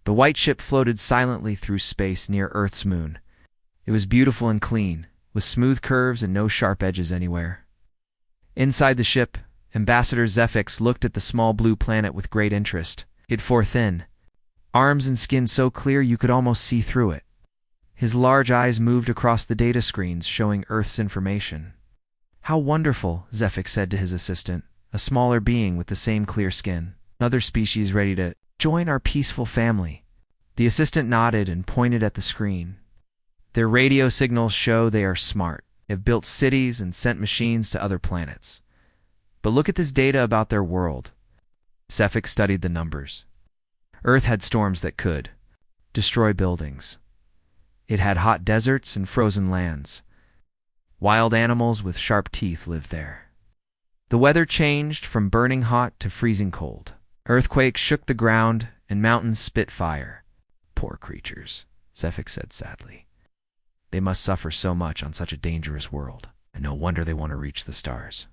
The white ship floated silently through space near Earth's moon. It was beautiful and clean, with smooth curves and no sharp edges anywhere. Inside the ship, Ambassador Zefix looked at the small blue planet with great interest. It had thin arms and skin so clear you could almost see through it. His large eyes moved across the data screens showing Earth's information. "How wonderful," Zefix said to his assistant, a smaller being with the same clear skin. "Another species ready to join our peaceful family." The assistant nodded and pointed at the screen. "Their radio signals show they are smart. They have built cities and sent machines to other planets. But look at this data about their world." Zefix studied the numbers. Earth had storms that could destroy buildings. It had hot deserts and frozen lands. Wild animals with sharp teeth lived there. The weather changed from burning hot to freezing cold. Earthquakes shook the ground and mountains spit fire. "Poor creatures," Zefix said sadly. "They must suffer so much on such a dangerous world, and no wonder they want to reach the stars.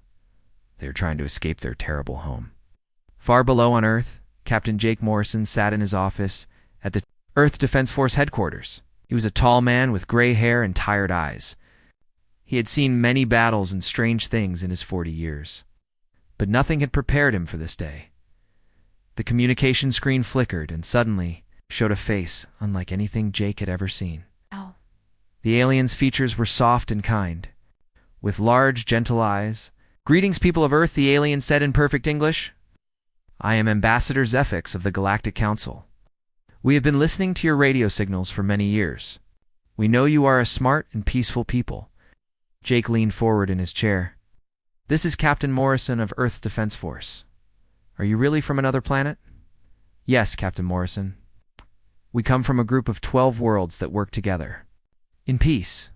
They are trying to escape their terrible home." Far below on Earth, Captain Jake Morrison sat in his office at the Earth Defense Force headquarters. He was a tall man with gray hair and tired eyes. He had seen many battles and strange things in his 40 years. But nothing had prepared him for this day. The communication screen flickered and suddenly showed a face unlike anything Jake had ever seen. Oh. The alien's features were soft and kind, with large, gentle eyes. "Greetings, people of Earth," the alien said in perfect English. "I am Ambassador Zefix of the Galactic Council. We have been listening to your radio signals for many years. We know you are a smart and peaceful people." Jake leaned forward in his chair. "This is Captain Morrison of Earth's Defense Force. Are you really from another planet?" "Yes, Captain Morrison. We come from a group of 12 worlds that work together in peace.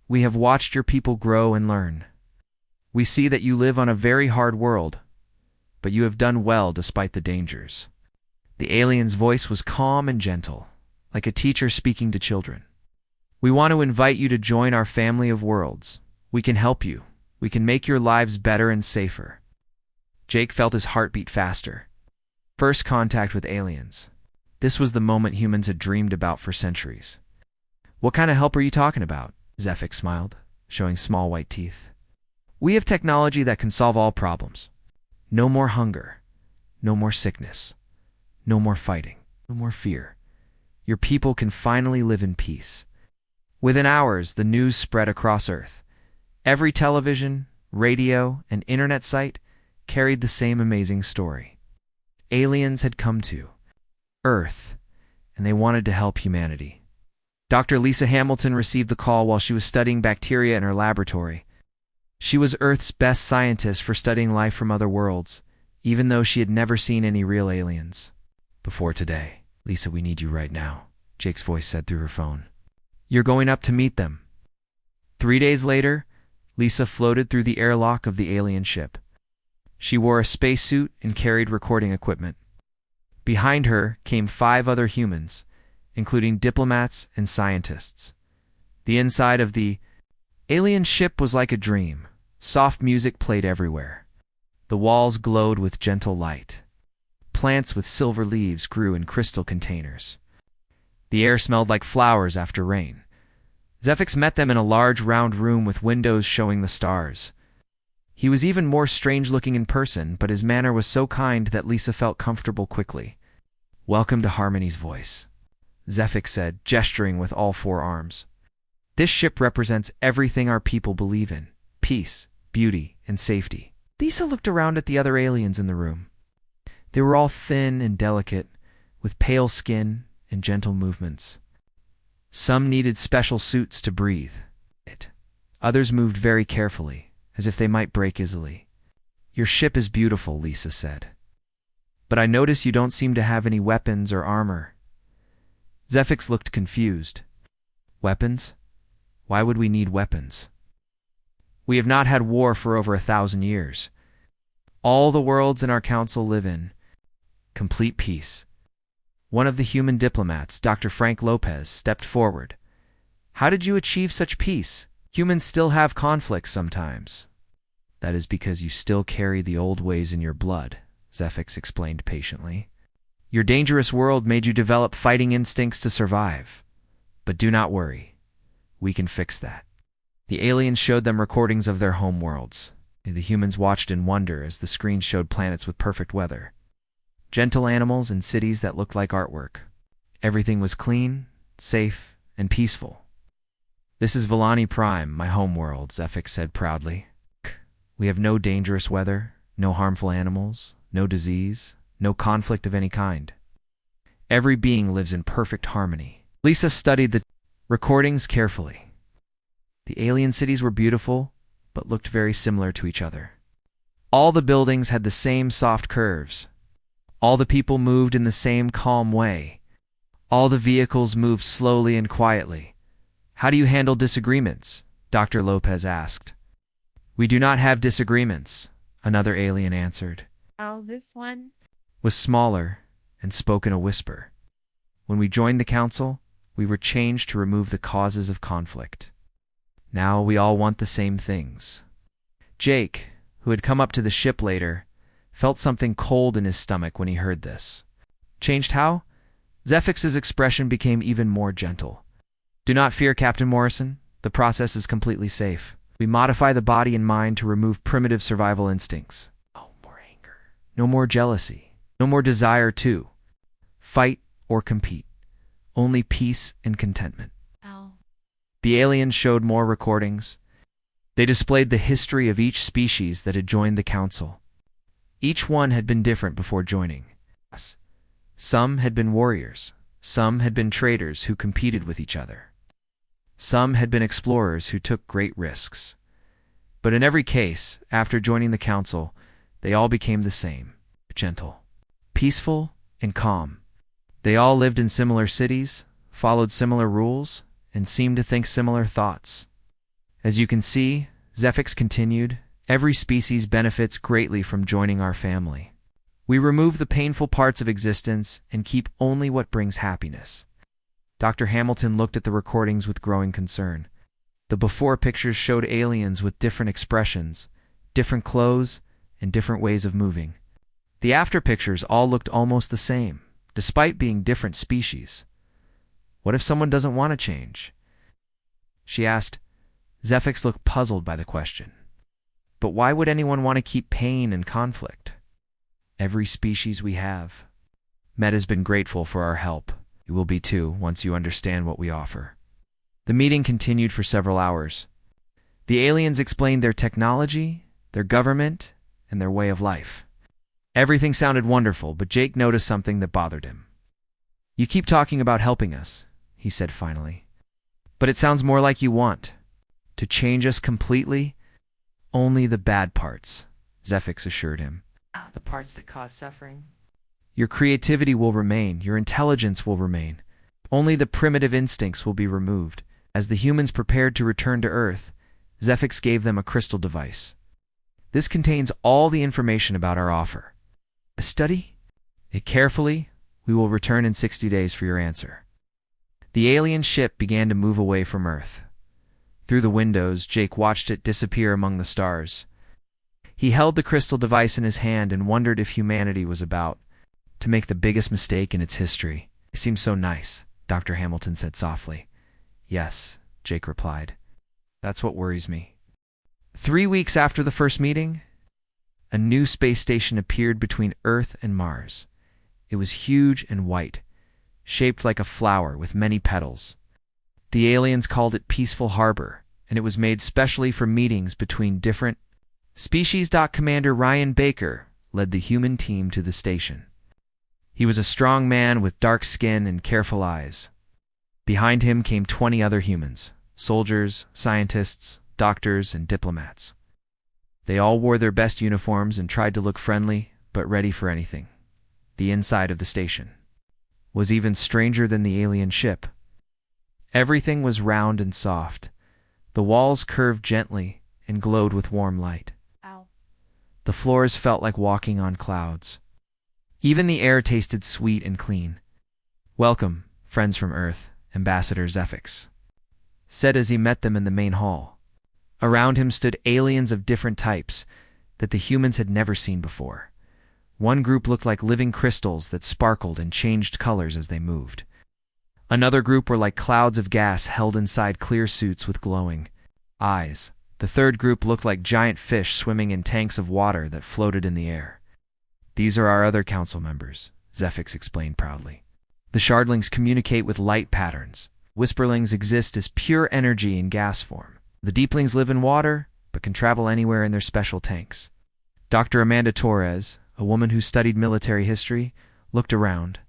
We have watched your people grow and learn. We see that you live on a very hard world, but you have done well despite the dangers." The alien's voice was calm and gentle, like a teacher speaking to children. "We want to invite you to join our family of worlds. We can help you. We can make your lives better and safer." Jake felt his heart beat faster. First contact with aliens. This was the moment humans had dreamed about for centuries. "What kind of help are you talking about?" Zefix smiled, showing small white teeth. "We have technology that can solve all problems. No more hunger. No more sickness. No more fighting. No more fear. Your people can finally live in peace." Within hours, the news spread across Earth. Every television, radio, and internet site carried the same amazing story. Aliens had come to Earth, and they wanted to help humanity. Dr. Lisa Hamilton received the call while she was studying bacteria in her laboratory. She was Earth's best scientist for studying life from other worlds, even though she had never seen any real aliens before today. "Lisa, we need you right now," Jake's voice said through her phone. "You're going up to meet them." 3 days later, Lisa floated through the airlock of the alien ship. She wore a spacesuit and carried recording equipment. Behind her came 5 other humans, including diplomats and scientists. The inside of the alien ship was like a dream. Soft music played everywhere. The walls glowed with gentle light. Plants with silver leaves grew in crystal containers. The air smelled like flowers after rain. Zefix met them in a large round room with windows showing the stars. He was even more strange-looking in person, but his manner was so kind that Lisa felt comfortable quickly. "Welcome to Harmony's voice," Zefix said, gesturing with all 4 arms. "This ship represents everything our people believe in: peace, beauty, and safety." Lisa looked around at the other aliens in the room. They were all thin and delicate, with pale skin and gentle movements. Some needed special suits to breathe. Others moved very carefully, as if they might break easily. "Your ship is beautiful," Lisa said. "But I notice you don't seem to have any weapons or armor." Zefix looked confused. "Weapons? Why would we need weapons? We have not had war for over 1,000 years. All the worlds in our council live in complete peace." One of the human diplomats, Dr. Frank Lopez, stepped forward. "How did you achieve such peace? Humans still have conflicts sometimes." "That is because you still carry the old ways in your blood," Zefix explained patiently. Your dangerous world made you develop fighting instincts to survive. But do not worry. We can fix that. The aliens showed them recordings of their home worlds. The humans watched in wonder as the screen showed planets with perfect weather. Gentle animals and cities that looked like artwork. Everything was clean, safe, and peaceful. This is Villani Prime, my home world, Zefix said proudly. We have no dangerous weather, no harmful animals, no disease, no conflict of any kind. Every being lives in perfect harmony. Lisa studied the recordings carefully. The alien cities were beautiful, but looked very similar to each other. All the buildings had the same soft curves. All the people moved in the same calm way. All the vehicles moved slowly and quietly. How do you handle disagreements? Dr. Lopez asked. We do not have disagreements, another alien answered. Oh, this one Was smaller and spoke in a whisper. When we joined the council, we were changed to remove the causes of conflict. Now we all want the same things. Jake, who had come up to the ship later, felt something cold in his stomach when he heard this. Changed how? Zefix's expression became even more gentle. Do not fear, Captain Morrison. The process is completely safe. We modify the body and mind to remove primitive survival instincts. No more anger. No more jealousy. No more desire to fight or compete. Only peace and contentment. Oh. The aliens showed more recordings. They displayed the history of each species that had joined the council. Each one had been different before joining us. Some had been warriors. Some had been traders who competed with each other. Some had been explorers who took great risks. But in every case, after joining the council, they all became the same: gentle, peaceful, and calm. They all lived in similar cities, followed similar rules, and seemed to think similar thoughts. As you can see, Zefix continued, every species benefits greatly from joining our family. We remove the painful parts of existence and keep only what brings happiness. Dr. Hamilton looked at the recordings with growing concern. The before pictures showed aliens with different expressions, different clothes, and different ways of moving. The after pictures all looked almost the same, despite being different species. What if someone doesn't want to change? She asked. Zefix looked puzzled by the question. But why would anyone want to keep pain and conflict? Every species we have. Meta's been grateful for our help. You will be too, once you understand what we offer. The meeting continued for several hours. The aliens explained their technology, their government, and their way of life. Everything sounded wonderful, but Jake noticed something that bothered him. You keep talking about helping us, he said finally. But it sounds more like you want to change us completely. Only the bad parts, Zefix assured him. The parts that cause suffering. Your creativity will remain, your intelligence will remain. Only the primitive instincts will be removed. As the humans prepared to return to Earth, Zefix gave them a crystal device. This contains all the information about our offer. Study it carefully. We will return in 60 days for your answer. The alien ship began to move away from Earth. Through the windows, Jake watched it disappear among the stars. He held the crystal device in his hand and wondered if humanity was about to make the biggest mistake in its history. It seems so nice, Dr. Hamilton said softly. Yes, Jake replied. That's what worries me. 3 weeks after the first meeting, a new space station appeared between Earth and Mars. It was huge and white, shaped like a flower with many petals. The aliens called it Peaceful Harbor, and it was made specially for meetings between different species. Commander Ryan Baker led the human team to the station. He was a strong man with dark skin and careful eyes. Behind him came 20 other humans, soldiers, scientists, doctors, and diplomats. They all wore their best uniforms and tried to look friendly, but ready for anything. The inside of the station was even stranger than the alien ship. Everything was round and soft. The walls curved gently and glowed with warm light. Ow. The floors felt like walking on clouds. Even the air tasted sweet and clean. Welcome, friends from Earth, Ambassador Zefix said as he met them in the main hall. Around him stood aliens of different types that the humans had never seen before. One group looked like living crystals that sparkled and changed colors as they moved. Another group were like clouds of gas held inside clear suits with glowing eyes. The third group looked like giant fish swimming in tanks of water that floated in the air. "These are our other council members," Zephyx explained proudly. "The Shardlings communicate with light patterns. Whisperlings exist as pure energy in gas form. The Deeplings live in water, but can travel anywhere in their special tanks." Dr. Amanda Torres, a woman who studied military history, looked around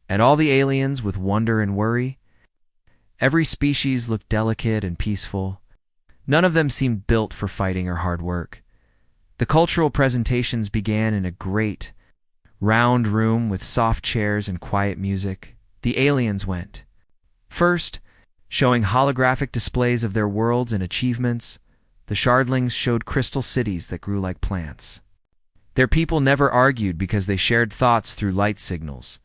at all the aliens with wonder and worry. Every species looked delicate and peaceful. None of them seemed built for fighting or hard work. The cultural presentations began in a great, round room with soft chairs and quiet music. The aliens went first, showing holographic displays of their worlds and achievements. The Shardlings showed crystal cities that grew like plants. Their people never argued because they shared thoughts through light signals.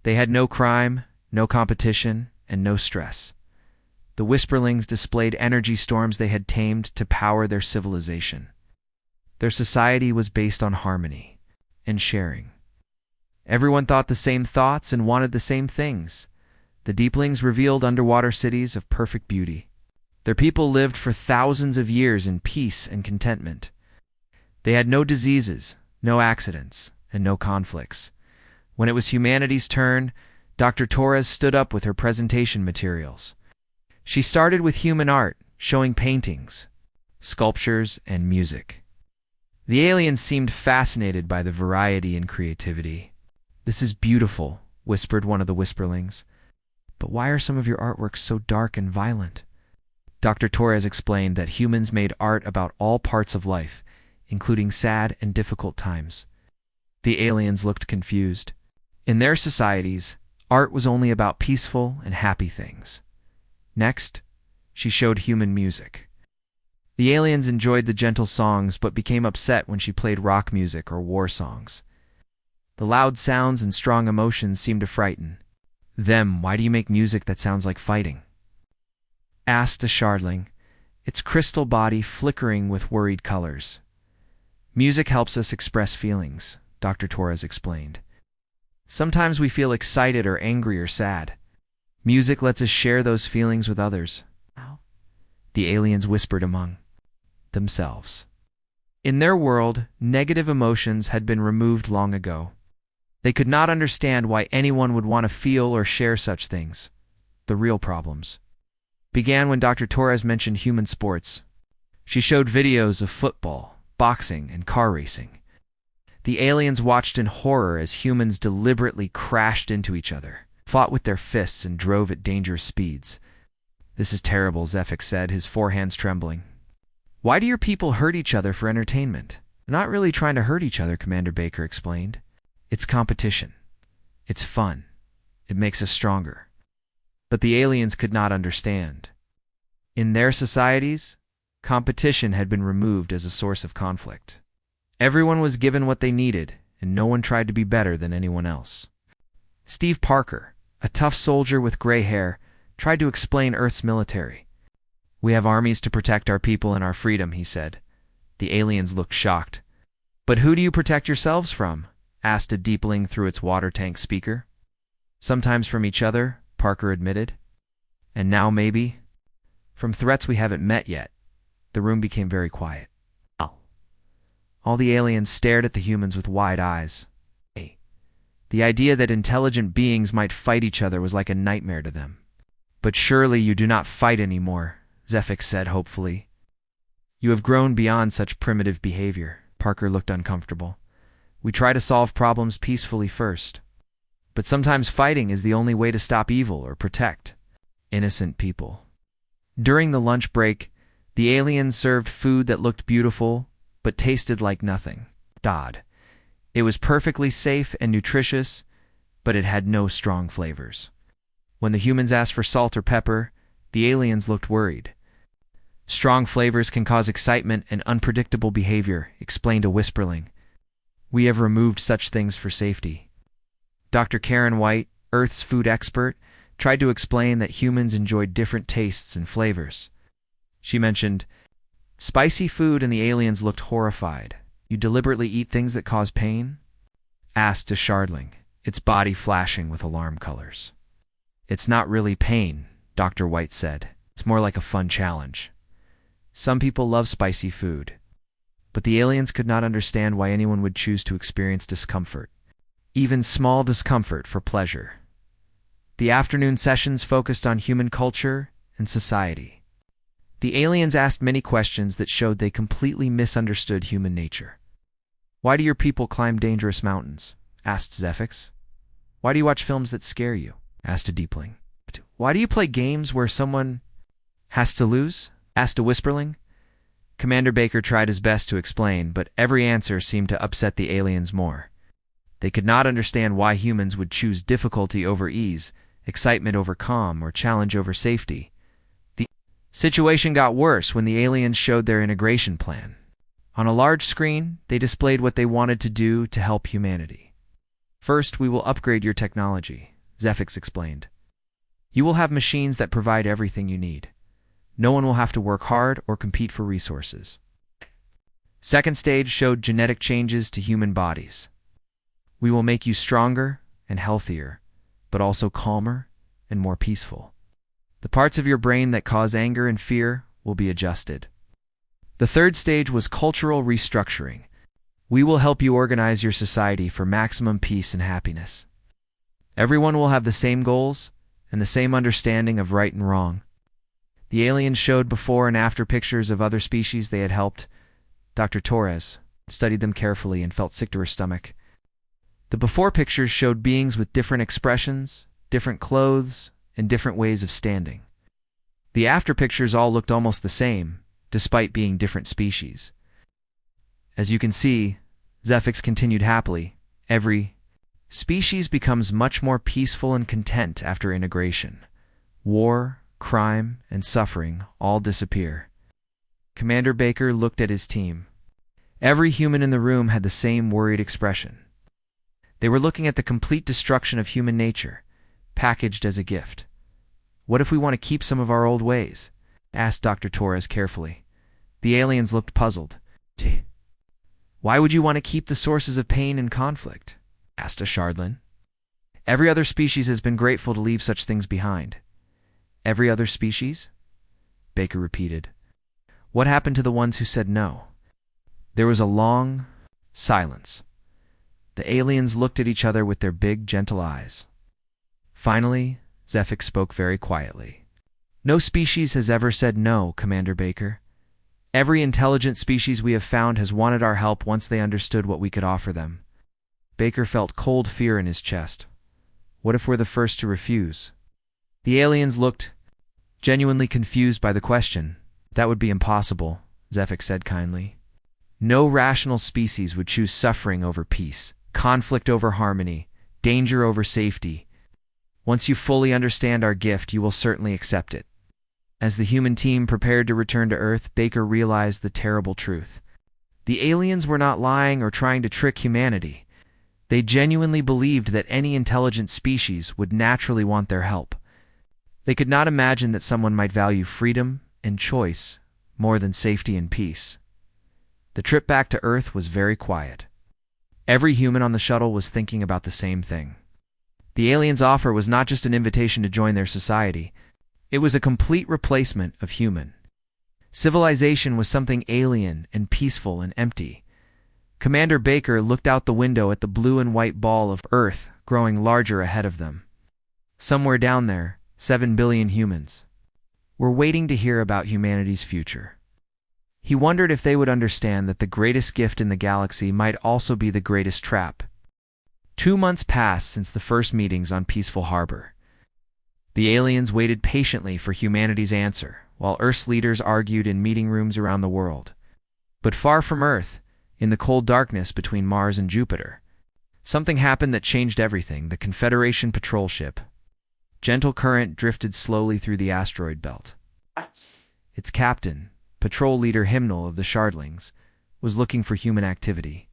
They had no crime, no competition, and no stress. The Whisperlings displayed energy storms they had tamed to power their civilization. Their society was based on harmony and sharing. Everyone thought the same thoughts and wanted the same things. The Deeplings revealed underwater cities of perfect beauty. Their people lived for thousands of years in peace and contentment. They had no diseases, no accidents, and no conflicts. When it was humanity's turn, Dr. Torres stood up with her presentation materials. She started with human art, showing paintings, sculptures, and music. The aliens seemed fascinated by the variety and creativity. "This is beautiful," whispered one of the Whisperlings. "But why are some of your artworks so dark and violent?" Dr. Torres explained that humans made art about all parts of life, including sad and difficult times. The aliens looked confused. In their societies, art was only about peaceful and happy things. Next, she showed human music. The aliens enjoyed the gentle songs but became upset when she played rock music or war songs. The loud sounds and strong emotions seemed to frighten them. "Why do you make music that sounds like fighting?" asked a Shardling, its crystal body flickering with worried colors. "Music helps us express feelings," Dr. Torres explained. "Sometimes we feel excited or angry or sad. Music lets us share those feelings with others." Wow. The aliens whispered among themselves. In their world, negative emotions had been removed long ago. They could not understand why anyone would want to feel or share such things. The real problems began when Dr. Torres mentioned human sports. She showed videos of football, boxing, and car racing. The aliens watched in horror as humans deliberately crashed into each other, fought with their fists, and drove at dangerous speeds. "This is terrible," Zephyx said, his forehands trembling. "Why do your people hurt each other for entertainment?" "They're not really trying to hurt each other," Commander Baker explained. "It's competition. It's fun. It makes us stronger." But the aliens could not understand. In their societies, competition had been removed as a source of conflict. Everyone was given what they needed, and no one tried to be better than anyone else. Steve Parker, a tough soldier with gray hair, tried to explain Earth's military. "We have armies to protect our people and our freedom," he said. The aliens looked shocked. "But who do you protect yourselves from?" asked a Deepling through its water tank speaker. "Sometimes from each other," Parker admitted. "And now maybe from threats we haven't met yet." The room became very quiet. All the aliens stared at the humans with wide eyes. The idea that intelligent beings might fight each other was like a nightmare to them. "But surely you do not fight anymore," Zephyx said hopefully. "You have grown beyond such primitive behavior." Parker looked uncomfortable. "We try to solve problems peacefully first. But sometimes fighting is the only way to stop evil or protect innocent people." During the lunch break, the aliens served food that looked beautiful but tasted like nothing. It was perfectly safe and nutritious, but it had no strong flavors. When the humans asked for salt or pepper, the aliens looked worried. "Strong flavors can cause excitement and unpredictable behavior," explained a Whisperling. "We have removed such things for safety." Dr. Karen White, Earth's food expert, tried to explain that humans enjoyed different tastes and flavors. She mentioned spicy food, and the aliens looked horrified. "You deliberately eat things that cause pain?" asked a Shardling, its body flashing with alarm colors. It's not really pain, Dr. White said. It's more like a fun challenge. Some people love spicy food, but the aliens could not understand why anyone would choose to experience discomfort, even small discomfort, for pleasure. The afternoon sessions focused on human culture and society. The aliens asked many questions that showed they completely misunderstood human nature. Why do your people climb dangerous mountains? Asked Zefix. Why do you watch films that scare you? Asked a Deepling. Why do you play games where someone has to lose? Asked a Whisperling. Commander Baker tried his best to explain, but every answer seemed to upset the aliens more. They could not understand why humans would choose difficulty over ease, excitement over calm, or challenge over safety. The situation got worse when the aliens showed their integration plan. On a large screen, they displayed what they wanted to do to help humanity. First, we will upgrade your technology, Zefix explained. You will have machines that provide everything you need. No one will have to work hard or compete for resources. Second stage showed genetic changes to human bodies. We will make you stronger and healthier, but also calmer and more peaceful. The parts of your brain that cause anger and fear will be adjusted. The third stage was cultural restructuring. We will help you organize your society for maximum peace and happiness. Everyone will have the same goals and the same understanding of right and wrong. The aliens showed before and after pictures of other species they had helped. Dr. Torres studied them carefully and felt sick to her stomach. The before pictures showed beings with different expressions, different clothes, and different ways of standing. The after pictures all looked almost the same, despite being different species. As you can see, Zefix continued happily, every species becomes much more peaceful and content after integration. War, crime, and suffering all disappear. Commander Baker looked at his team. Every human in the room had the same worried expression. They were looking at the complete destruction of human nature, packaged as a gift. What if we want to keep some of our old ways? Asked Dr. Torres carefully. The aliens looked puzzled. Why would you want to keep the sources of pain and conflict? Asked a Shardlin. Every other species has been grateful to leave such things behind. Every other species? Baker repeated. What happened to the ones who said no? There was a long silence. The aliens looked at each other with their big, gentle eyes. Finally, Zefix spoke very quietly. No species has ever said no, Commander Baker. Every intelligent species we have found has wanted our help once they understood what we could offer them. Baker felt cold fear in his chest. What if we're the first to refuse? The aliens looked genuinely confused by the question. That would be impossible, Zefix said kindly. No rational species would choose suffering over peace, conflict over harmony, danger over safety. Once you fully understand our gift, you will certainly accept it. As the human team prepared to return to Earth, Baker realized the terrible truth. The aliens were not lying or trying to trick humanity. They genuinely believed that any intelligent species would naturally want their help. They could not imagine that someone might value freedom and choice more than safety and peace. The trip back to Earth was very quiet. Every human on the shuttle was thinking about the same thing. The aliens' offer was not just an invitation to join their society. It was a complete replacement of human. Civilization was something alien and peaceful and empty. Commander Baker looked out the window at the blue and white ball of Earth growing larger ahead of them. Somewhere down there, 7 billion humans were waiting to hear about humanity's future. He wondered if they would understand that the greatest gift in the galaxy might also be the greatest trap. 2 months passed since the first meetings on Peaceful Harbor. The aliens waited patiently for humanity's answer, while Earth's leaders argued in meeting rooms around the world. But far from Earth, in the cold darkness between Mars and Jupiter, something happened that changed everything. The Confederation patrol ship. Gentle current drifted slowly through the asteroid belt. Its captain, patrol leader Hymnal of the Shardlings, was looking for human activity.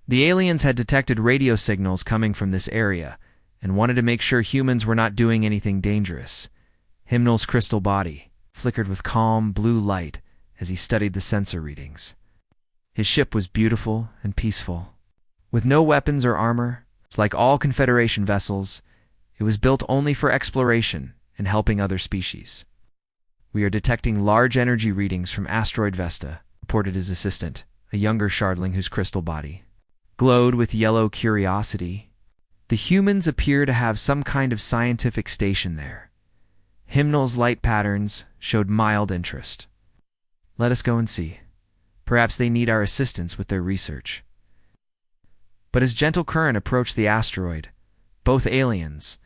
The aliens had detected radio signals coming from this area and wanted to make sure humans were not doing anything dangerous. Hymnal's crystal body flickered with calm blue light as he studied the sensor readings. His ship was beautiful and peaceful. With no weapons or armor, it's like all Confederation vessels, it was built only for exploration and helping other species. "We are detecting large energy readings from asteroid Vesta," reported his assistant, a younger shardling whose crystal body glowed with yellow curiosity. "The humans appear to have some kind of scientific station there." Himnal's light patterns showed mild interest. "Let us go and see. Perhaps they need our assistance with their research." But as gentle current approached the asteroid, both aliens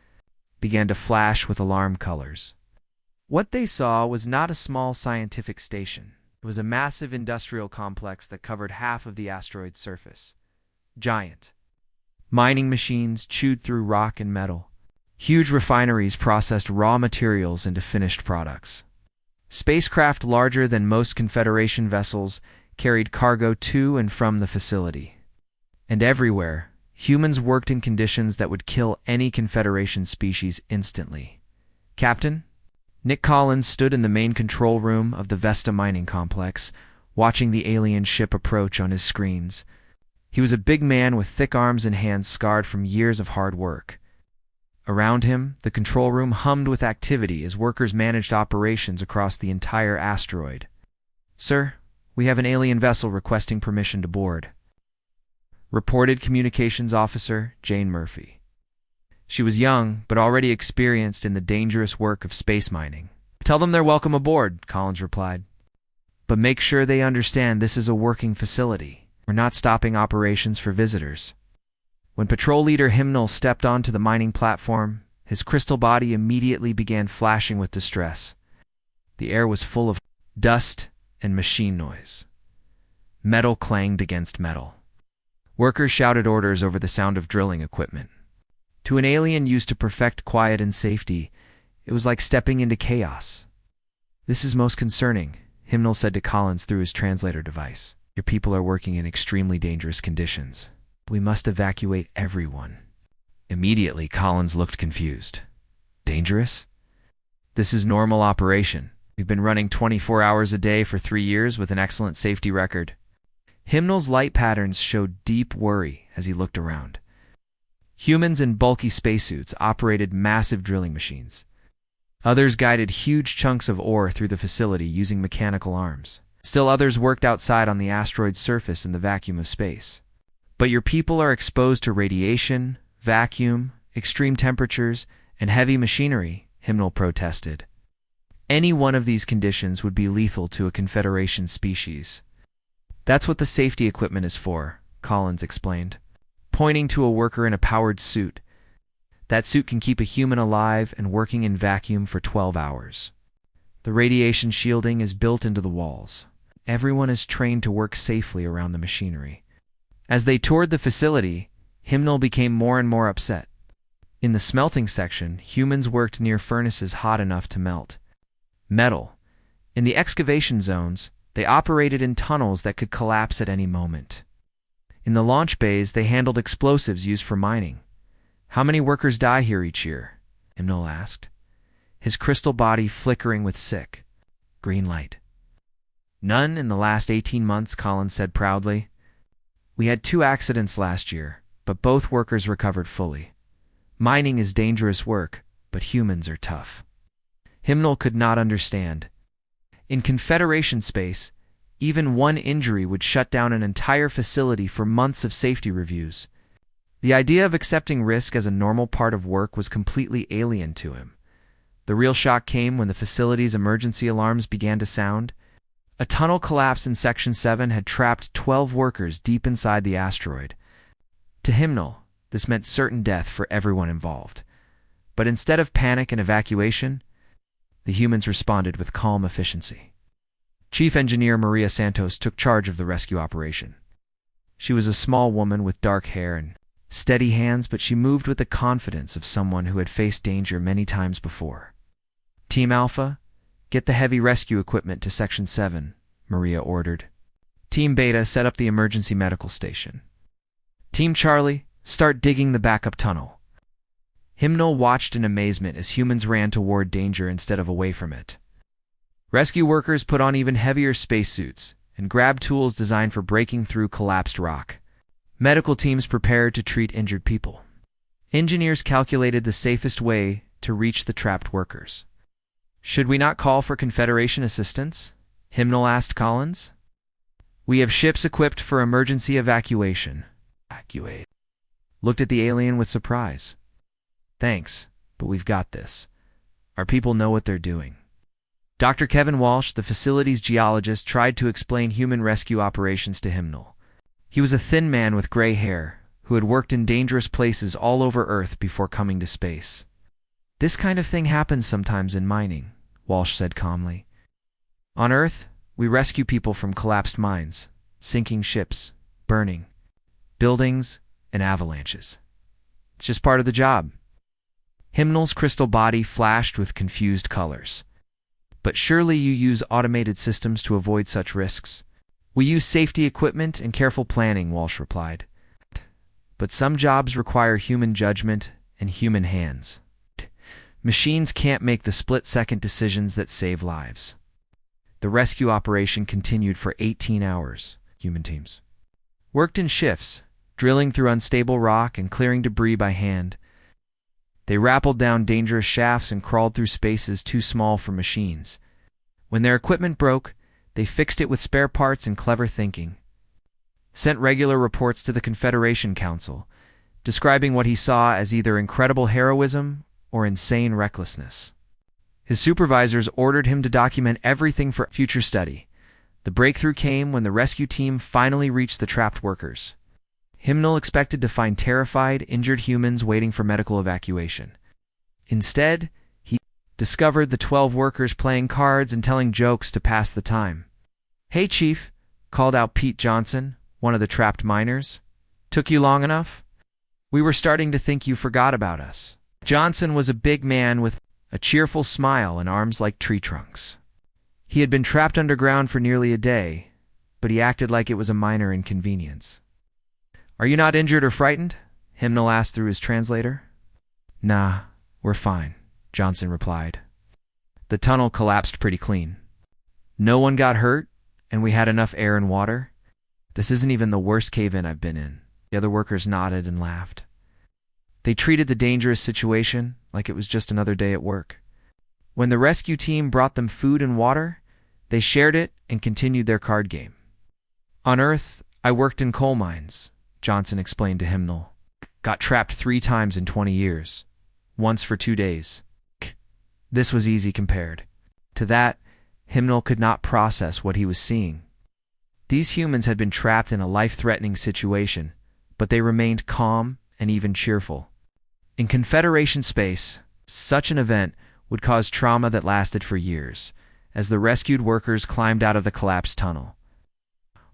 began to flash with alarm colors. What they saw was not a small scientific station. It was a massive industrial complex that covered half of the asteroid's surface. Giant mining machines chewed through rock and metal. Huge refineries processed raw materials into finished products. Spacecraft larger than most Confederation vessels carried cargo to and from the facility. And everywhere, humans worked in conditions that would kill any Confederation species instantly. "Captain?" Nick Collins stood in the main control room of the Vesta mining complex, watching the alien ship approach on his screens. He was a big man with thick arms and hands scarred from years of hard work. Around him, the control room hummed with activity as workers managed operations across the entire asteroid. "Sir, we have an alien vessel requesting permission to board," reported Communications Officer Jane Murphy. She was young, but already experienced in the dangerous work of space mining. "Tell them they're welcome aboard," Collins replied. "But make sure they understand this is a working facility. We're not stopping operations for visitors." When Patrol Leader Himnal stepped onto the mining platform, his crystal body immediately began flashing with distress. The air was full of dust and machine noise. Metal clanged against metal. Workers shouted orders over the sound of drilling equipment. To an alien used to perfect quiet and safety, it was like stepping into chaos. "This is most concerning," Himnal said to Collins through his translator device. "Your people are working in extremely dangerous conditions. We must evacuate everyone." Immediately, Collins looked confused. "Dangerous? This is normal operation. We've been running 24 hours a day for 3 years with an excellent safety record." Himnal's light patterns showed deep worry as he looked around. Humans in bulky spacesuits operated massive drilling machines. Others guided huge chunks of ore through the facility using mechanical arms. Still others worked outside on the asteroid's surface in the vacuum of space. "But your people are exposed to radiation, vacuum, extreme temperatures, and heavy machinery," Himnal protested. "Any one of these conditions would be lethal to a Confederation species." "That's what the safety equipment is for," Collins explained, pointing to a worker in a powered suit. "That suit can keep a human alive and working in vacuum for 12 hours. The radiation shielding is built into the walls. Everyone is trained to work safely around the machinery." As they toured the facility, Himnal became more and more upset. In the smelting section, humans worked near furnaces hot enough to melt metal. In the excavation zones, they operated in tunnels that could collapse at any moment. In the launch bays, they handled explosives used for mining. "How many workers die here each year?" Himnal asked, his crystal body flickering with sick green light. "None in the last 18 months, Collins said proudly. "We had 2 accidents last year, but both workers recovered fully. Mining is dangerous work, but humans are tough." Himnal could not understand. In Confederation space, even one injury would shut down an entire facility for months of safety reviews. The idea of accepting risk as a normal part of work was completely alien to him. The real shock came when the facility's emergency alarms began to sound. A tunnel collapse in Section 7 had trapped 12 workers deep inside the asteroid. To Himnal, this meant certain death for everyone involved. But instead of panic and evacuation, the humans responded with calm efficiency. Chief Engineer Maria Santos took charge of the rescue operation. She was a small woman with dark hair and steady hands, but she moved with the confidence of someone who had faced danger many times before. "Team Alpha, get the heavy rescue equipment to Section 7, Maria ordered. Team Beta, set up the emergency medical station. Team Charlie, start digging the backup tunnel. Himnal watched in amazement as humans ran toward danger instead of away from it. Rescue workers put on even heavier spacesuits and grabbed tools designed for breaking through collapsed rock. Medical teams prepared to treat injured people. Engineers calculated the safest way to reach the trapped workers. "Should we not call for Confederation assistance?" Hymnal asked Collins. "We have ships equipped for emergency evacuation." Evacuate. Looked at the alien with surprise. "Thanks, but we've got this. Our people know what they're doing." Dr. Kevin Walsh, the facility's geologist, tried to explain human rescue operations to Hymnal. He was a thin man with gray hair who had worked in dangerous places all over Earth before coming to space. "This kind of thing happens sometimes in mining," Walsh said calmly. "On Earth, we rescue people from collapsed mines, sinking ships, burning buildings, and avalanches. It's just part of the job." Hymnal's crystal body flashed with confused colors. "But surely you use automated systems to avoid such risks." "We use safety equipment and careful planning," Walsh replied. "But some jobs require human judgment and human hands. Machines can't make the split-second decisions that save lives." The rescue operation continued for 18 hours. Human teams worked in shifts, drilling through unstable rock and clearing debris by hand. They rappelled down dangerous shafts and crawled through spaces too small for machines. When their equipment broke, they fixed it with spare parts and clever thinking. Sent regular reports to the Confederation Council, describing what he saw as either incredible heroism or insane recklessness. His supervisors ordered him to document everything for future study. The breakthrough came when the rescue team finally reached the trapped workers. Hymnal expected to find terrified, injured humans waiting for medical evacuation. Instead, he discovered the 12 workers playing cards and telling jokes to pass the time. "Hey, Chief," called out Pete Johnson, one of the trapped miners. "Took you long enough? We were starting to think you forgot about us." Johnson was a big man with a cheerful smile and arms like tree trunks. He had been trapped underground for nearly a day, but he acted like it was a minor inconvenience. "Are you not injured or frightened?" Hymnal asked through his translator. "Nah, we're fine," Johnson replied. "The tunnel collapsed pretty clean. No one got hurt, and we had enough air and water. This isn't even the worst cave-in I've been in." The other workers nodded and laughed. They treated the dangerous situation like it was just another day at work. When the rescue team brought them food and water, they shared it and continued their card game. "On Earth, I worked in coal mines," Johnson explained to Hymnal. "Got trapped 3 times in 20 years. Once for 2 days. This was easy compared. To that, Hymnal could not process what he was seeing. These humans had been trapped in a life-threatening situation, but they remained calm and even cheerful. In Confederation space, such an event would cause trauma that lasted for years, as the rescued workers climbed out of the collapsed tunnel.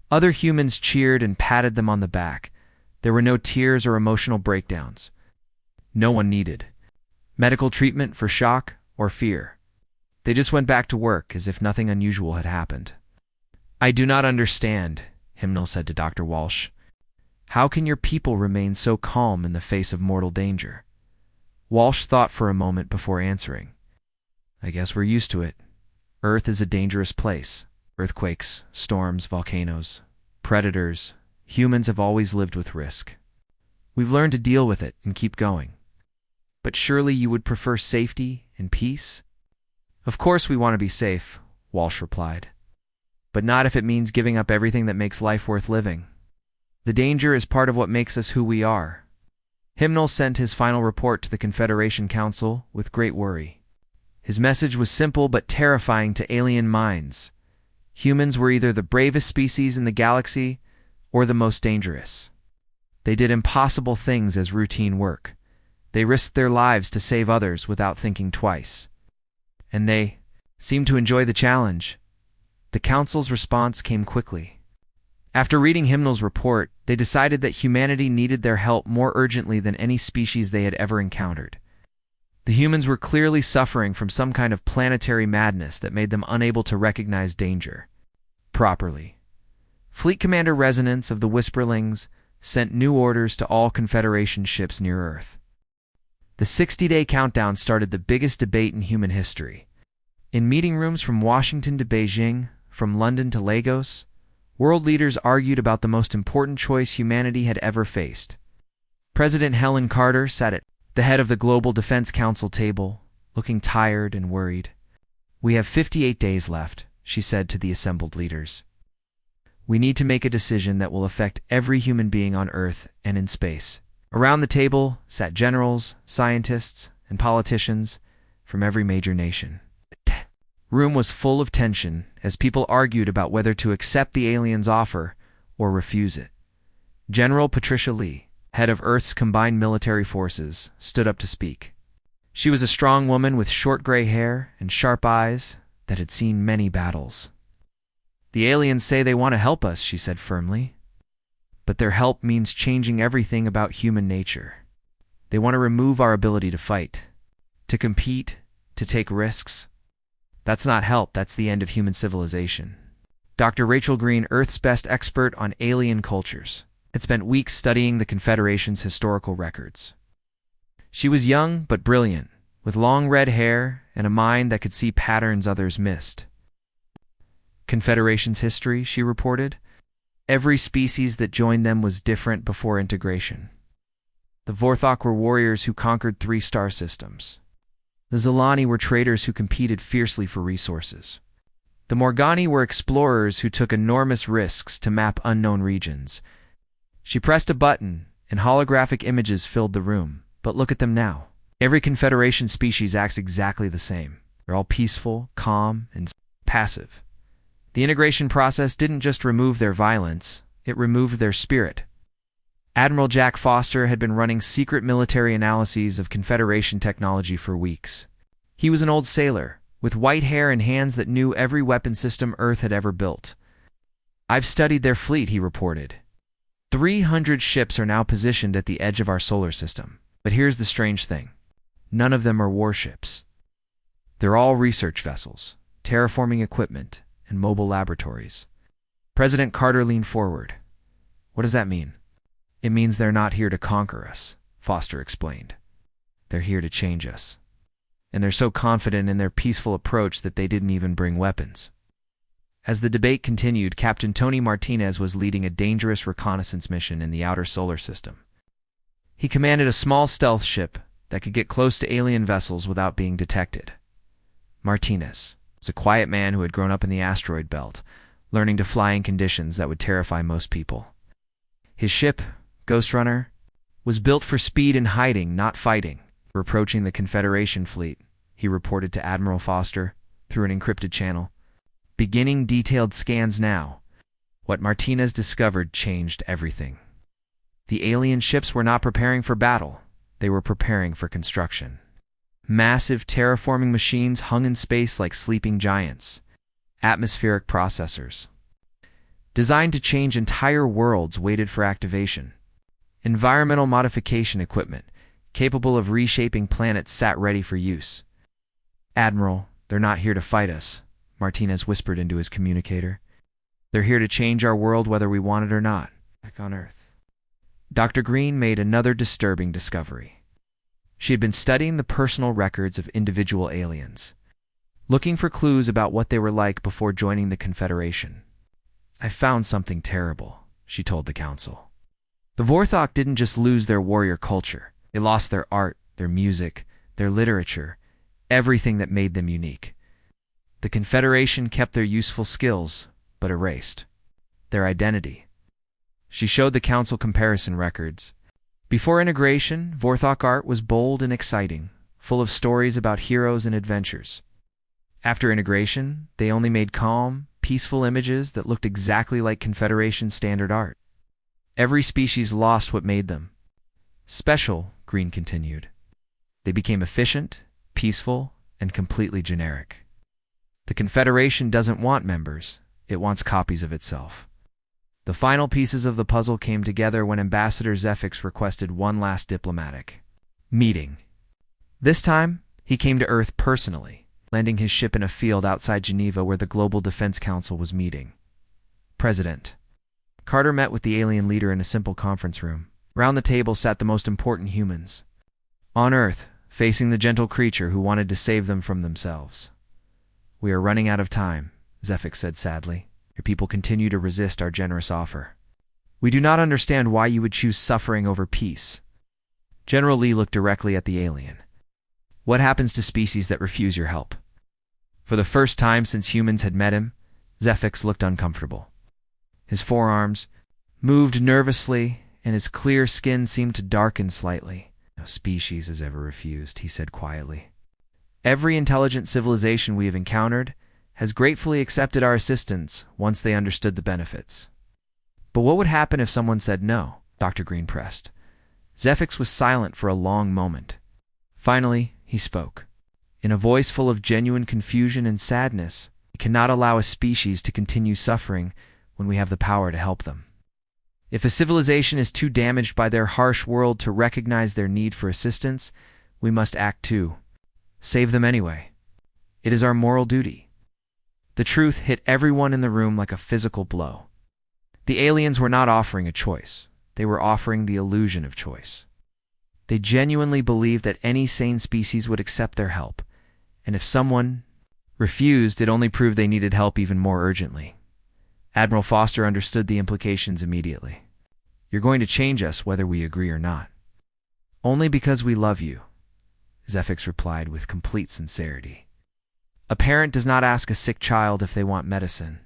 Other humans cheered and patted them on the back. There were no tears or emotional breakdowns. No one needed medical treatment for shock or fear. They just went back to work as if nothing unusual had happened. "I do not understand," Hymnal said to Dr. Walsh. "How can your people remain so calm in the face of mortal danger?" Walsh thought for a moment before answering. "I guess we're used to it. Earth is a dangerous place. Earthquakes, storms, volcanoes, predators. Humans have always lived with risk. We've learned to deal with it and keep going." "But surely you would prefer safety and peace?" "Of course we want to be safe," Walsh replied. "But not if it means giving up everything that makes life worth living. The danger is part of what makes us who we are." Hymnal sent his final report to the Confederation Council with great worry. His message was simple but terrifying to alien minds. Humans were either the bravest species in the galaxy or the most dangerous. They did impossible things as routine work. They risked their lives to save others without thinking twice. And they seemed to enjoy the challenge. The Council's response came quickly. After reading Hymnal's report, they decided that humanity needed their help more urgently than any species they had ever encountered. The humans were clearly suffering from some kind of planetary madness that made them unable to recognize danger properly. Fleet Commander Resonance of the Whisperlings sent new orders to all Confederation ships near Earth. The 60-day countdown started the biggest debate in human history. In meeting rooms from Washington to Beijing, from London to Lagos, World leaders argued about the most important choice humanity had ever faced. President Helen Carter sat at the head of the Global Defense Council table, looking tired and worried. "We have 58 days left," she said to the assembled leaders. "We need to make a decision that will affect every human being on Earth and in space." Around the table sat generals, scientists, and politicians from every major nation. The room was full of tension as people argued about whether to accept the aliens' offer or refuse it. General Patricia Lee, head of Earth's combined military forces, stood up to speak. She was a strong woman with short gray hair and sharp eyes that had seen many battles. "The aliens say they want to help us," she said firmly. "But their help means changing everything about human nature. They want to remove our ability to fight, to compete, to take risks. That's not help, that's the end of human civilization." Dr. Rachel Green, Earth's best expert on alien cultures, had spent weeks studying the Confederation's historical records. She was young but brilliant, with long red hair and a mind that could see patterns others missed. Confederation's history, she reported. Every species that joined them was different before integration. The Vorthok were warriors who conquered 3 star systems. The Zilani were traders who competed fiercely for resources. The Morgani were explorers who took enormous risks to map unknown regions. She pressed a button, and holographic images filled the room. But look at them now. Every Confederation species acts exactly the same. They're all peaceful, calm, and passive. The integration process didn't just remove their violence, it removed their spirit. Admiral Jack Foster had been running secret military analyses of Confederation technology for weeks. He was an old sailor, with white hair and hands that knew every weapon system Earth had ever built. "I've studied their fleet," he reported. 300 ships are now positioned at the edge of our solar system. But here's the strange thing. None of them are warships. They're all research vessels, terraforming equipment, and mobile laboratories. President Carter leaned forward. "What does that mean?" "It means they're not here to conquer us," Foster explained. "They're here to change us. And they're so confident in their peaceful approach that they didn't even bring weapons." As the debate continued, Captain Tony Martinez was leading a dangerous reconnaissance mission in the outer solar system. He commanded a small stealth ship that could get close to alien vessels without being detected. Martinez was a quiet man who had grown up in the asteroid belt, learning to fly in conditions that would terrify most people. His ship, Ghost Runner, was built for speed and hiding, not fighting. For approaching the Confederation fleet, he reported to Admiral Foster through an encrypted channel. "Beginning detailed scans now." What Martinez discovered changed everything. The alien ships were not preparing for battle. They were preparing for construction. Massive terraforming machines hung in space like sleeping giants. Atmospheric processors, designed to change entire worlds, waited for activation. Environmental modification equipment, capable of reshaping planets, sat ready for use. "Admiral, they're not here to fight us," Martinez whispered into his communicator. "They're here to change our world whether we want it or not, back on Earth." Dr. Green made another disturbing discovery. She had been studying the personal records of individual aliens, looking for clues about what they were like before joining the Confederation. "I found something terrible," she told the council. The Vorthok didn't just lose their warrior culture. They lost their art, their music, their literature, everything that made them unique. The Confederation kept their useful skills, but erased their identity. She showed the council comparison records. Before integration, Vorthok art was bold and exciting, full of stories about heroes and adventures. After integration, they only made calm, peaceful images that looked exactly like Confederation standard art. Every species lost what made them special, Green continued. They became efficient, peaceful, and completely generic. The Confederation doesn't want members, it wants copies of itself. The final pieces of the puzzle came together when Ambassador Zefix requested one last diplomatic meeting. This time, he came to Earth personally, landing his ship in a field outside Geneva where the Global Defense Council was meeting. President Carter met with the alien leader in a simple conference room. Round the table sat the most important humans on Earth, facing the gentle creature who wanted to save them from themselves. "We are running out of time," Zefix said sadly. Your people continue to resist our generous offer. We do not understand why you would choose suffering over peace. General Lee looked directly at the alien. What happens to species that refuse your help? For the first time since humans had met him, Zefix looked uncomfortable. His forearms moved nervously, and his clear skin seemed to darken slightly. No species has ever refused, he said quietly. Every intelligent civilization we have encountered has gratefully accepted our assistance once they understood the benefits. But what would happen if someone said no? Dr. Green pressed. Zefix was silent for a long moment. Finally, he spoke. In a voice full of genuine confusion and sadness, we cannot allow a species to continue suffering when we have the power to help them. If a civilization is too damaged by their harsh world to recognize their need for assistance, we must act too. Save them anyway. It is our moral duty. The truth hit everyone in the room like a physical blow. The aliens were not offering a choice. They were offering the illusion of choice. They genuinely believed that any sane species would accept their help, and if someone refused, it only proved they needed help even more urgently. Admiral Foster understood the implications immediately. You're going to change us whether we agree or not. Only because we love you, Zefix replied with complete sincerity. A parent does not ask a sick child if they want medicine.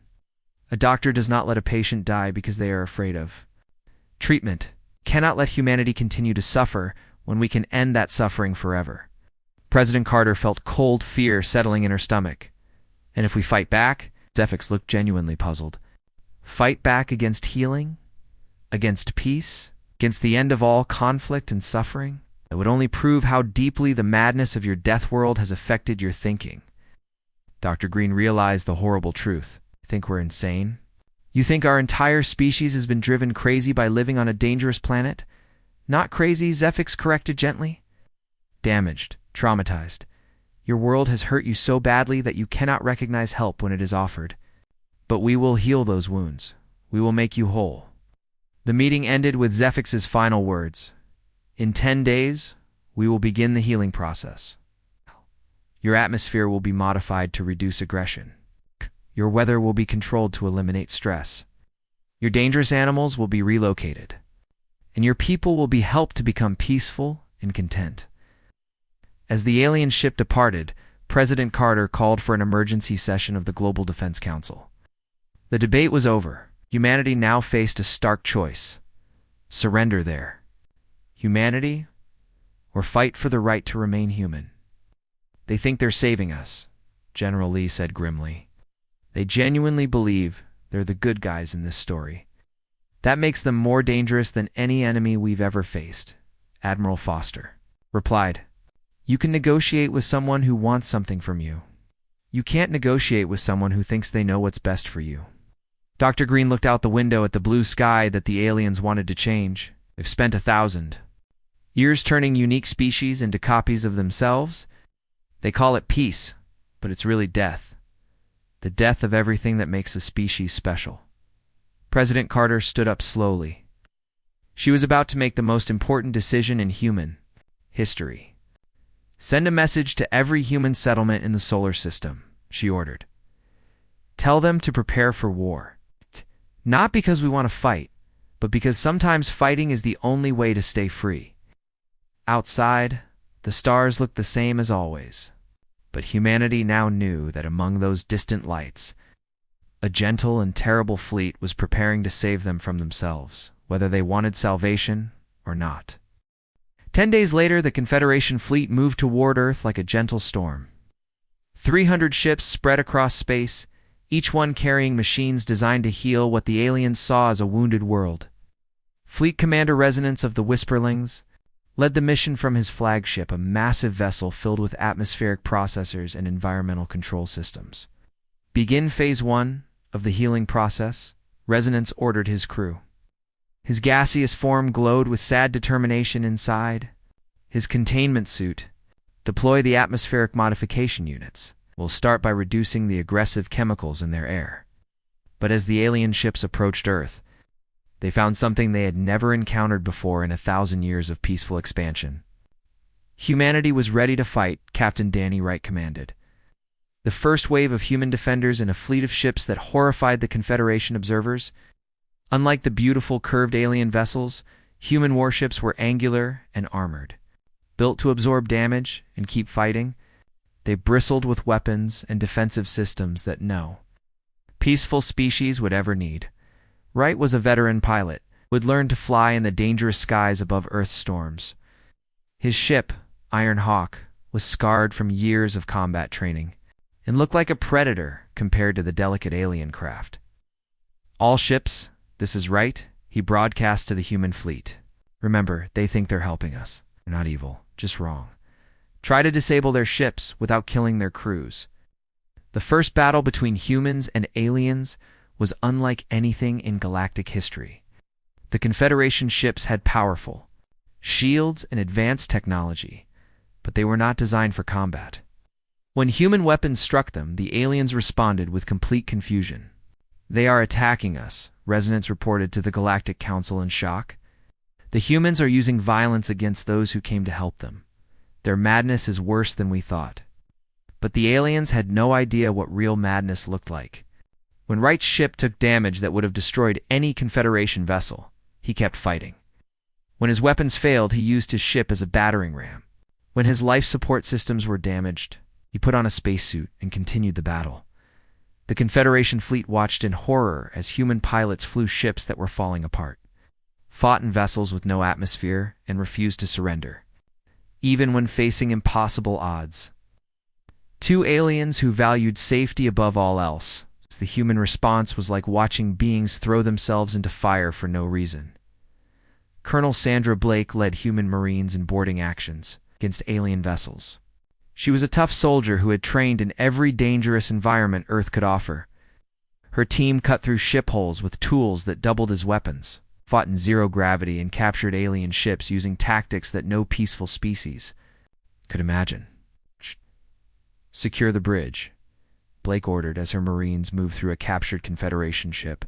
A doctor does not let a patient die because they are afraid of treatment. Cannot let humanity continue to suffer when we can end that suffering forever. President Carter felt cold fear settling in her stomach. And if we fight back? Zefix looked genuinely puzzled. Fight back against healing? Against peace? Against the end of all conflict and suffering? It would only prove how deeply the madness of your death world has affected your thinking. Dr. Green realized the horrible truth. You think we're insane? You think our entire species has been driven crazy by living on a dangerous planet? Not crazy, Zefix corrected gently. Damaged, traumatized. Your world has hurt you so badly that you cannot recognize help when it is offered. But we will heal those wounds. We will make you whole. The meeting ended with Zefix's final words. In 10 days, we will begin the healing process. Your atmosphere will be modified to reduce aggression. Your weather will be controlled to eliminate stress. Your dangerous animals will be relocated. And your people will be helped to become peaceful and content. As the alien ship departed, President Carter called for an emergency session of the Global Defense Council. The debate was over. Humanity now faced a stark choice. Surrender there. Humanity, or fight for the right to remain human. They think they're saving us, General Lee said grimly. They genuinely believe they're the good guys in this story. That makes them more dangerous than any enemy we've ever faced, Admiral Foster replied. You can negotiate with someone who wants something from you. You can't negotiate with someone who thinks they know what's best for you. Dr. Green looked out the window at the blue sky that the aliens wanted to change. They've spent 1,000 years turning unique species into copies of themselves. They call it peace, but it's really death. The death of everything that makes a species special. President Carter stood up slowly. She was about to make the most important decision in human history. Send a message to every human settlement in the solar system, she ordered. Tell them to prepare for war. Not because we want to fight, but because sometimes fighting is the only way to stay free. Outside, the stars looked the same as always, but humanity now knew that among those distant lights, a gentle and terrible fleet was preparing to save them from themselves, whether they wanted salvation or not. 10 days later, the Confederation fleet moved toward Earth like a gentle storm. 300 ships spread across space, each one carrying machines designed to heal what the aliens saw as a wounded world. Fleet Commander Resonance of the Whisperlings led the mission from his flagship, a massive vessel filled with atmospheric processors and environmental control systems. Begin Phase 1 of the healing process, Resonance ordered his crew. His gaseous form glowed with sad determination inside. His containment suit, deploy the atmospheric modification units, will start by reducing the aggressive chemicals in their air. But as the alien ships approached Earth, they found something they had never encountered before in 1,000 years of peaceful expansion. Humanity was ready to fight, Captain Danny Wright commanded. The first wave of human defenders in a fleet of ships that horrified the Confederation observers. Unlike the beautiful curved alien vessels, human warships were angular and armored. Built to absorb damage and keep fighting, they bristled with weapons and defensive systems that no peaceful species would ever need. Wright was a veteran pilot who had learned to fly in the dangerous skies above Earth's storms. His ship, Iron Hawk, was scarred from years of combat training and looked like a predator compared to the delicate alien craft. "All ships, this is Wright," he broadcast to the human fleet. "Remember, they think they're helping us. They're not evil, just wrong. Try to disable their ships without killing their crews." The first battle between humans and aliens was unlike anything in galactic history. The Confederation ships had powerful shields and advanced technology, but they were not designed for combat. When human weapons struck them, the aliens responded with complete confusion. "They are attacking us," Resonance reported to the Galactic Council in shock. "The humans are using violence against those who came to help them. Their madness is worse than we thought." But the aliens had no idea what real madness looked like. When Wright's ship took damage that would have destroyed any Confederation vessel, he kept fighting. When his weapons failed, he used his ship as a battering ram. When his life support systems were damaged, he put on a spacesuit and continued the battle. The Confederation fleet watched in horror as human pilots flew ships that were falling apart, fought in vessels with no atmosphere, and refused to surrender, even when facing impossible odds. Two aliens who valued safety above all else. The human response was like watching beings throw themselves into fire for no reason. Colonel Sandra Blake led human Marines in boarding actions against alien vessels. She was a tough soldier who had trained in every dangerous environment Earth could offer. Her team cut through ship holes with tools that doubled as weapons, fought in zero gravity, and captured alien ships using tactics that no peaceful species could imagine. "Secure the bridge," Blake ordered as her Marines moved through a captured Confederation ship.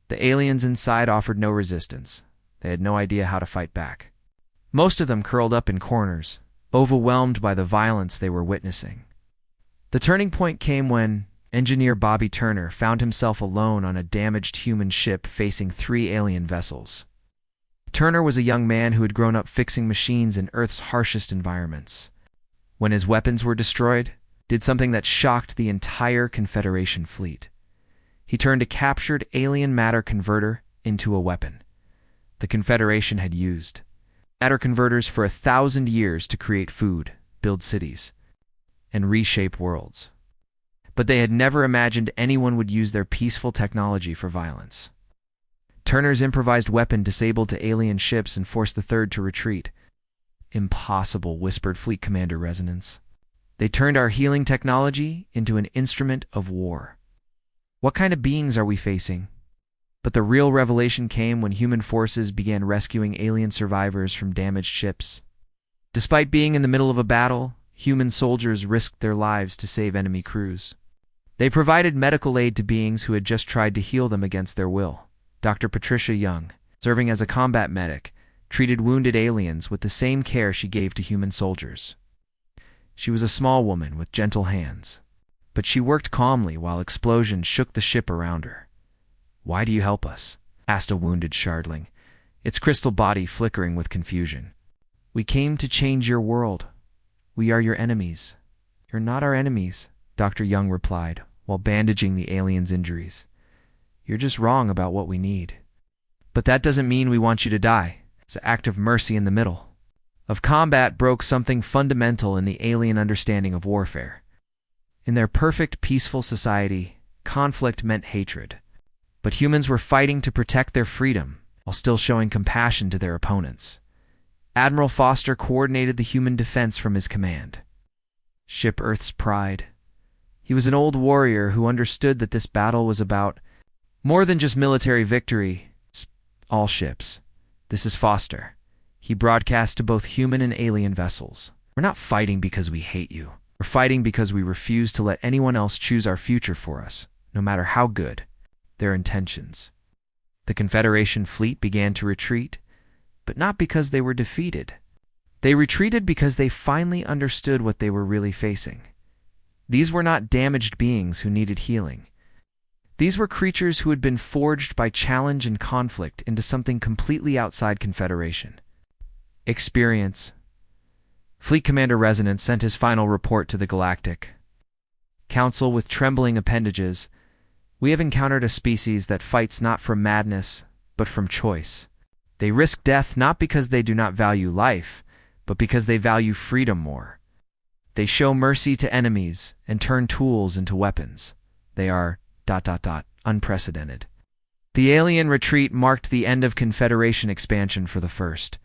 The aliens inside offered no resistance. They had no idea how to fight back. Most of them curled up in corners, overwhelmed by the violence they were witnessing. The turning point came when engineer Bobby Turner found himself alone on a damaged human ship facing 3 alien vessels. Turner was a young man who had grown up fixing machines in Earth's harshest environments. When his weapons were destroyed, did something that shocked the entire Confederation fleet. He turned a captured alien matter converter into a weapon. The Confederation had used matter converters for 1,000 years to create food, build cities, and reshape worlds. But they had never imagined anyone would use their peaceful technology for violence. Turner's improvised weapon disabled to alien ships and forced the third to retreat. "Impossible," whispered Fleet Commander Resonance. "They turned our healing technology into an instrument of war. What kind of beings are we facing?" But the real revelation came when human forces began rescuing alien survivors from damaged ships. Despite being in the middle of a battle, human soldiers risked their lives to save enemy crews. They provided medical aid to beings who had just tried to heal them against their will. Dr. Patricia Young, serving as a combat medic, treated wounded aliens with the same care she gave to human soldiers. She was a small woman with gentle hands, but she worked calmly while explosions shook the ship around her. "Why do you help us?" asked a wounded Shardling, its crystal body flickering with confusion. "We came to change your world. We are your enemies." "You're not our enemies," Dr. Young replied, while bandaging the alien's injuries. "You're just wrong about what we need. But that doesn't mean we want you to die." It's an act of mercy in the middle of combat broke something fundamental in the alien understanding of warfare. In their perfect, peaceful society, conflict meant hatred. But humans were fighting to protect their freedom while still showing compassion to their opponents. Admiral Foster coordinated the human defense from his command. Ship Earth's Pride. He was an old warrior who understood that this battle was about more than just military victory. "All ships, this is Foster." He broadcast to both human and alien vessels. "We're not fighting because we hate you. We're fighting because we refuse to let anyone else choose our future for us, no matter how good their intentions." The Confederation fleet began to retreat, but not because they were defeated. They retreated because they finally understood what they were really facing. These were not damaged beings who needed healing. These were creatures who had been forged by challenge and conflict into something completely outside Confederation. Experience. Fleet Commander Resonance sent his final report to the Galactic Council with trembling appendages. We have encountered a species that fights not from madness, but from choice. They risk death not because they do not value life, but because they value freedom more. They show mercy to enemies and turn tools into weapons. They are ... unprecedented. The alien retreat marked the end of Confederation expansion for the first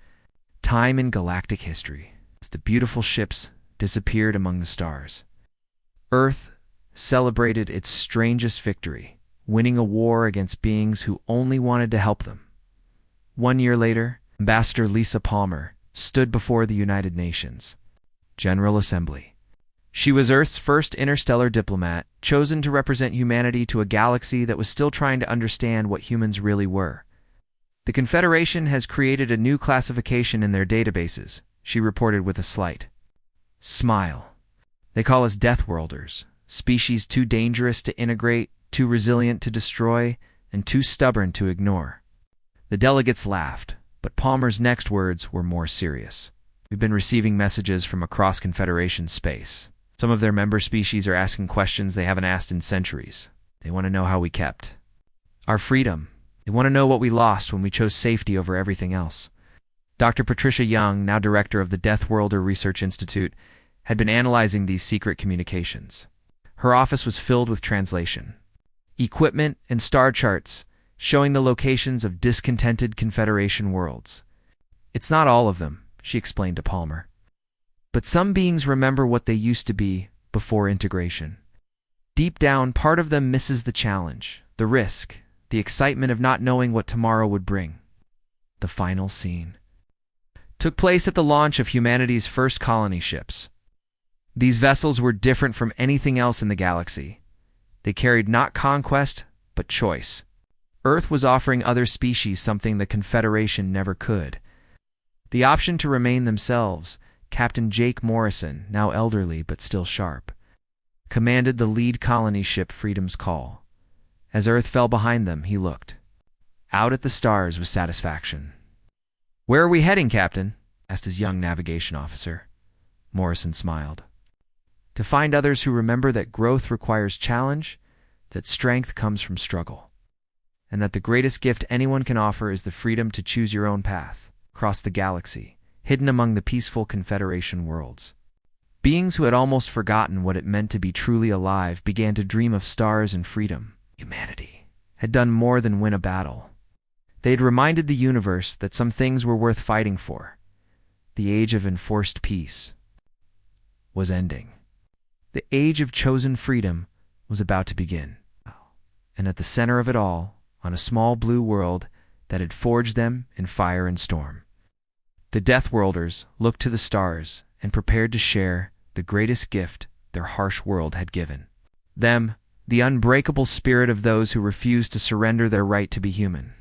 time in galactic history, as the beautiful ships disappeared among the stars. Earth celebrated its strangest victory, winning a war against beings who only wanted to help them. 1 year later, Ambassador Lisa Palmer stood before the United Nations General Assembly. She was Earth's first interstellar diplomat, chosen to represent humanity to a galaxy that was still trying to understand what humans really were. The Confederation has created a new classification in their databases, she reported with a slight smile. They call us Deathworlders, species too dangerous to integrate, too resilient to destroy, and too stubborn to ignore. The delegates laughed, but Palmer's next words were more serious. We've been receiving messages from across Confederation space. Some of their member species are asking questions they haven't asked in centuries. They want to know how we kept our freedom. They want to know what we lost when we chose safety over everything else. Dr. Patricia Young, now director of the Deathworlder Research Institute, had been analyzing these secret communications. Her office was filled with translation, equipment, and star charts showing the locations of discontented Confederation worlds. It's not all of them, she explained to Palmer. But some beings remember what they used to be before integration. Deep down, part of them misses the challenge, the risk, the excitement of not knowing what tomorrow would bring. The final scene took place at the launch of humanity's first colony ships. These vessels were different from anything else in the galaxy. They carried not conquest, but choice. Earth was offering other species something the Confederation never could. The option to remain themselves. Captain Jake Morrison, now elderly but still sharp, commanded the lead colony ship Freedom's Call. As Earth fell behind them, he looked out at the stars with satisfaction. "Where are we heading, Captain?" asked his young navigation officer. Morrison smiled. "To find others who remember that growth requires challenge, that strength comes from struggle, and that the greatest gift anyone can offer is the freedom to choose your own path across the galaxy, hidden among the peaceful Confederation worlds." Beings who had almost forgotten what it meant to be truly alive began to dream of stars and freedom. Humanity had done more than win a battle. They had reminded the universe that some things were worth fighting for. The age of enforced peace was ending. The age of chosen freedom was about to begin. And at the center of it all, on a small blue world that had forged them in fire and storm, the Deathworlders looked to the stars and prepared to share the greatest gift their harsh world had given them, the unbreakable spirit of those who refused to surrender their right to be human.